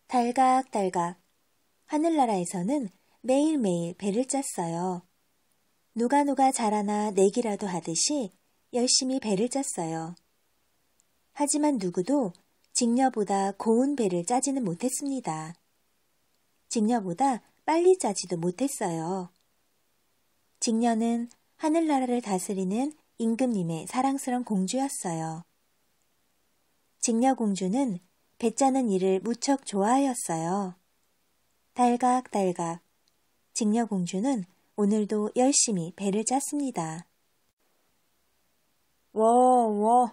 달각달각. 하늘나라에서는 매일매일 배를 짰어요. 누가 잘하나 내기라도 하듯이 열심히 배를 짰어요. 하지만 누구도 직녀보다 고운 배를 짜지는 못했습니다. 직녀보다 빨리 짜지도 못했어요. 직녀는 하늘나라를 다스리는 임금님의 사랑스러운 공주였어요. 직녀공주는 배 짜는 일을 무척 좋아하였어요. 달각달각. 직녀공주는 오늘도 열심히 배를 짰습니다. 워워.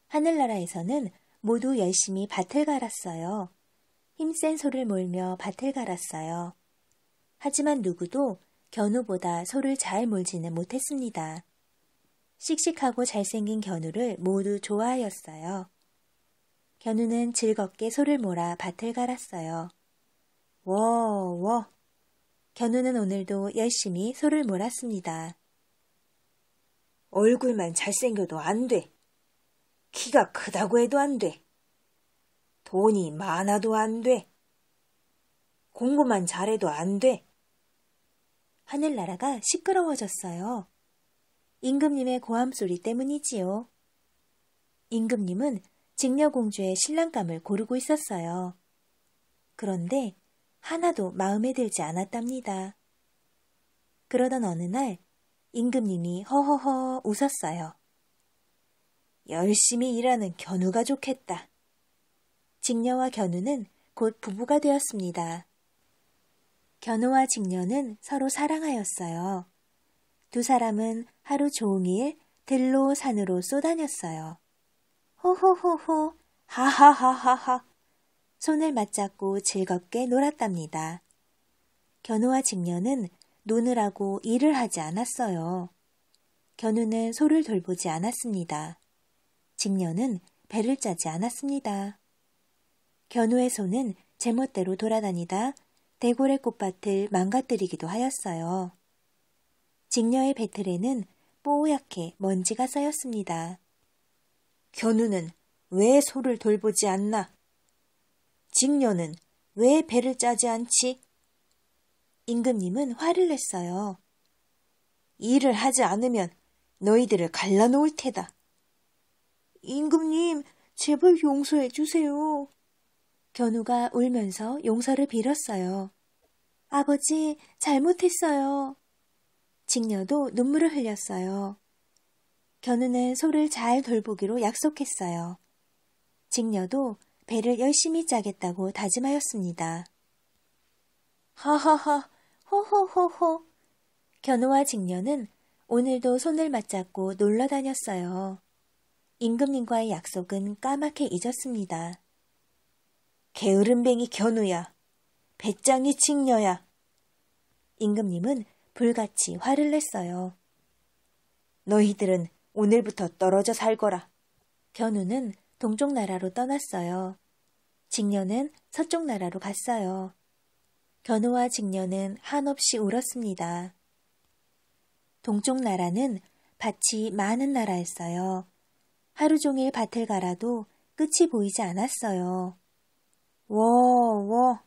하늘나라에서는 모두 열심히 밭을 갈았어요. 힘센 소를 몰며 밭을 갈았어요. 하지만 누구도 견우보다 소를 잘 몰지는 못했습니다. 씩씩하고 잘생긴 견우를 모두 좋아하였어요. 견우는 즐겁게 소를 몰아 밭을 갈았어요. 워워. 견우는 오늘도 열심히 소를 몰았습니다. 얼굴만 잘생겨도 안 돼. 키가 크다고 해도 안 돼. 돈이 많아도 안 돼. 공부만 잘해도 안 돼. 하늘나라가 시끄러워졌어요. 임금님의 고함소리 때문이지요. 임금님은 직녀공주의 신랑감을 고르고 있었어요. 그런데 하나도 마음에 들지 않았답니다. 그러던 어느 날 임금님이 허허허 웃었어요. 열심히 일하는 견우가 좋겠다. 직녀와 견우는 곧 부부가 되었습니다. 견우와 직녀는 서로 사랑하였어요. 두 사람은 하루 종일 들로 산으로 쏘다녔어요. 호호호호, 하하하하하. 손을 맞잡고 즐겁게 놀았답니다. 견우와 직녀는 노느라고 일을 하지 않았어요. 견우는 소를 돌보지 않았습니다. 직녀는 배를 짜지 않았습니다. 견우의 소는 제멋대로 돌아다니다 대고래 꽃밭을 망가뜨리기도 하였어요. 직녀의 배틀에는 뽀얗게 먼지가 쌓였습니다. 견우는 왜 소를 돌보지 않나? 직녀는 왜 배를 짜지 않지? 임금님은 화를 냈어요. 일을 하지 않으면 너희들을 갈라놓을 테다. 임금님, 제발 용서해 주세요. 견우가 울면서 용서를 빌었어요. 아버지, 잘못했어요. 직녀도 눈물을 흘렸어요. 견우는 소를 잘 돌보기로 약속했어요. 직녀도 배를 열심히 짜겠다고 다짐하였습니다. 하하하, 호호호호. 견우와 직녀는 오늘도 손을 맞잡고 놀러 다녔어요. 임금님과의 약속은 까맣게 잊었습니다. 게으름뱅이 견우야, 배짱이 직녀야. 임금님은 불같이 화를 냈어요. 너희들은 오늘부터 떨어져 살거라. 견우는 동쪽 나라로 떠났어요. 직녀는 서쪽 나라로 갔어요. 견우와 직녀는 한없이 울었습니다. 동쪽 나라는 밭이 많은 나라였어요. 하루 종일 밭을 갈아도 끝이 보이지 않았어요. 워워.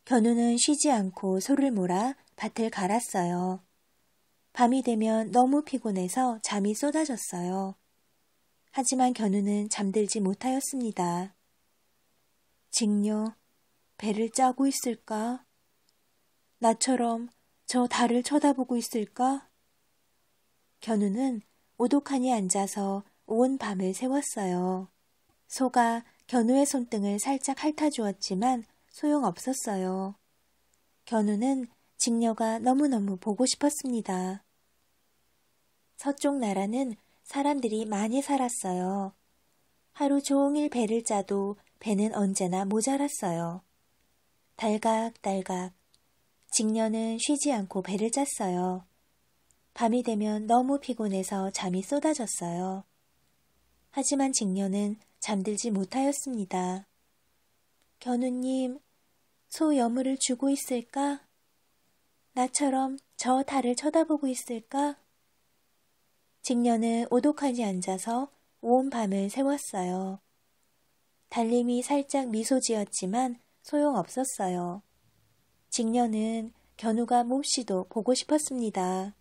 견우는 쉬지 않고 소를 몰아 밭을 갈았어요. 밤이 되면 너무 피곤해서 잠이 쏟아졌어요. 하지만 견우는 잠들지 못하였습니다. 직녀, 배를 짜고 있을까? 나처럼 저 달을 쳐다보고 있을까? 견우는 오독하니 앉아서 온 밤을 새웠어요. 소가 견우의 손등을 살짝 핥아주었지만 소용없었어요. 견우는 직녀가 너무너무 보고 싶었습니다. 서쪽 나라는 사람들이 많이 살았어요. 하루 종일 배를 짜도 배는 언제나 모자랐어요. 달각달각. 직녀는 쉬지 않고 배를 짰어요. 밤이 되면 너무 피곤해서 잠이 쏟아졌어요. 하지만 직녀는 잠들지 못하였습니다. 견우님, 소 여물을 주고 있을까? 나처럼 저 달을 쳐다보고 있을까? 직녀는 오독하니 앉아서 온 밤을 새웠어요. 달님이 살짝 미소 지었지만 소용없었어요. 직녀는 견우가 몹시도 보고 싶었습니다.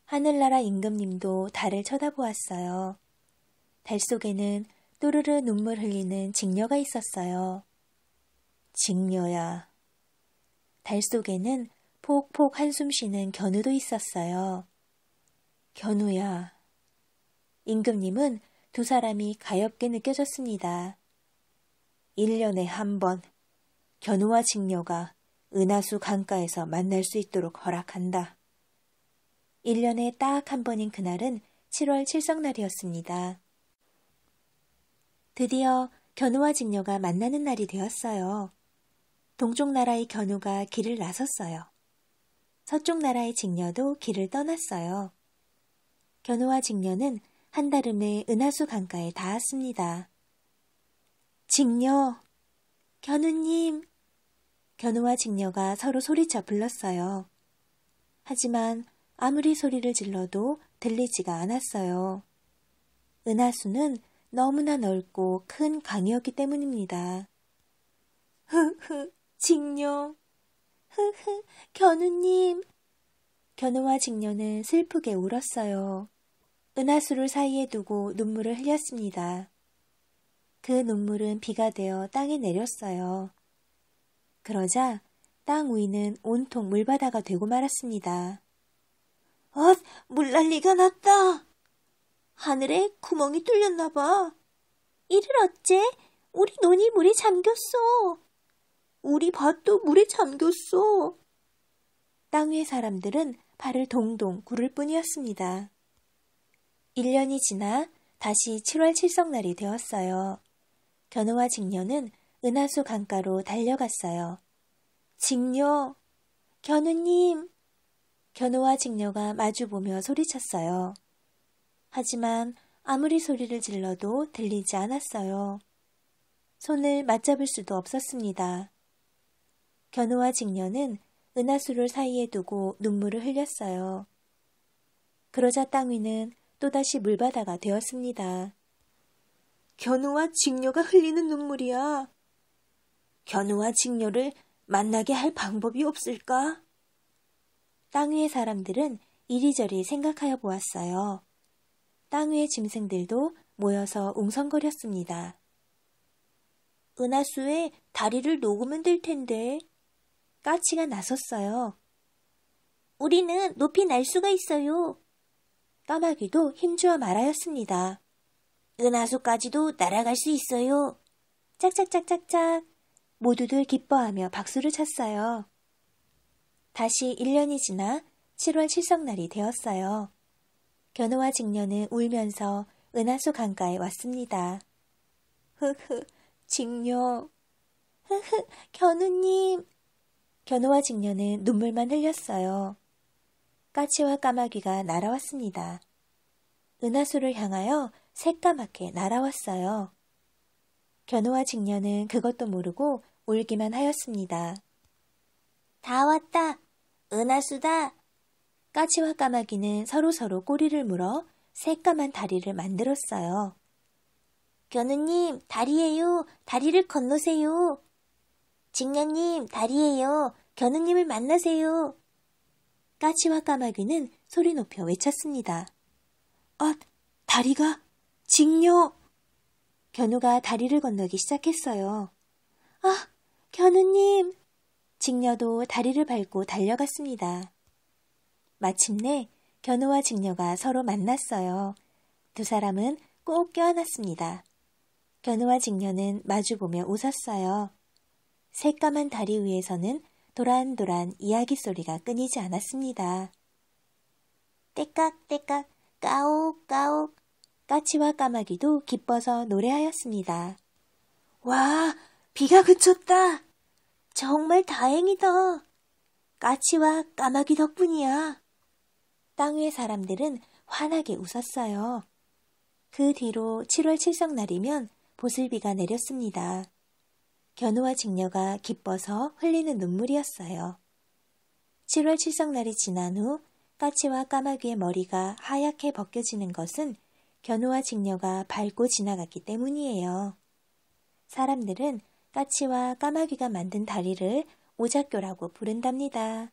하늘나라 임금님도 달을 쳐다보았어요. 달 속에는 또르르 눈물 흘리는 직녀가 있었어요. 직녀야. 달 속에는 폭폭 한숨 쉬는 견우도 있었어요. 견우야. 임금님은 두 사람이 가엾게 느껴졌습니다. 1년에 한 번 견우와 직녀가 은하수 강가에서 만날 수 있도록 허락한다. 1년에 딱 한 번인 그날은 7월 칠성날이었습니다. 드디어 견우와 직녀가 만나는 날이 되었어요. 동쪽 나라의 견우가 길을 나섰어요. 서쪽 나라의 직녀도 길을 떠났어요. 견우와 직녀는 한달음에 은하수 강가에 닿았습니다. 직녀, 견우님. 견우와 직녀가 서로 소리쳐 불렀어요. 하지만 아무리 소리를 질러도 들리지가 않았어요. 은하수는 너무나 넓고 큰 강이었기 때문입니다. 흐흐, 직녀. 흐흐, 견우님. 견우와 직녀는 슬프게 울었어요. 은하수를 사이에 두고 눈물을 흘렸습니다. 그 눈물은 비가 되어 땅에 내렸어요. 그러자 땅 위는 온통 물바다가 되고 말았습니다. 물난리가 났다. 하늘에 구멍이 뚫렸나 봐. 이를 어째? 우리 논이 물에 잠겼어. 우리 밭도 물에 잠겼어. 땅 위의 사람들은 발을 동동 구를 뿐이었습니다. 1년이 지나 다시 7월 칠성날이 되었어요. 견우와 직녀는 은하수 강가로 달려갔어요. 직녀, 견우님. 견우와 직녀가 마주보며 소리쳤어요. 하지만 아무리 소리를 질러도 들리지 않았어요. 손을 맞잡을 수도 없었습니다. 견우와 직녀는 은하수를 사이에 두고 눈물을 흘렸어요. 그러자 땅 위는 또다시 물바다가 되었습니다. 견우와 직녀가 흘리는 눈물이야. 견우와 직녀를 만나게 할 방법이 없을까? 땅 위의 사람들은 이리저리 생각하여 보았어요. 땅 위의 짐승들도 모여서 웅성거렸습니다. 은하수에 다리를 놓으면 될 텐데. 까치가 나섰어요. 우리는 높이 날 수가 있어요. 까마귀도 힘주어 말하였습니다. 은하수까지도 날아갈 수 있어요. 짝짝짝짝짝. 모두들 기뻐하며 박수를 쳤어요. 다시 1년이 지나 7월 칠성날이 되었어요. 견우와 직녀는 울면서 은하수 강가에 왔습니다. 흐흐, 직녀. 흐흐, 견우님. 견우와 직녀는 눈물만 흘렸어요. 까치와 까마귀가 날아왔습니다. 은하수를 향하여 새까맣게 날아왔어요. 견우와 직녀는 그것도 모르고 울기만 하였습니다. 다 왔다. 은하수다. 까치와 까마귀는 서로서로 꼬리를 물어 새까만 다리를 만들었어요. 견우님, 다리예요. 다리를 건너세요. 직녀님, 다리예요. 견우님을 만나세요. 까치와 까마귀는 소리 높여 외쳤습니다. 다리가! 직녀! 견우가 다리를 건너기 시작했어요. 견우님! 직녀도 다리를 밟고 달려갔습니다. 마침내 견우와 직녀가 서로 만났어요. 두 사람은 꼭 껴안았습니다. 견우와 직녀는 마주보며 웃었어요. 새까만 다리 위에서는 도란도란 이야기 소리가 끊이지 않았습니다. 떼깍떼깍 까옥까옥. 까치와 까마귀도 기뻐서 노래하였습니다. 와, 비가 그쳤다. 정말 다행이다. 까치와 까마귀 덕분이야. 땅 위의 사람들은 환하게 웃었어요. 그 뒤로 7월 칠성날이면 보슬비가 내렸습니다. 견우와 직녀가 기뻐서 흘리는 눈물이었어요. 7월 칠성날이 지난 후 까치와 까마귀의 머리가 하얗게 벗겨지는 것은 견우와 직녀가 밟고 지나갔기 때문이에요. 사람들은 까치와 까마귀가 만든 다리를 오작교라고 부른답니다.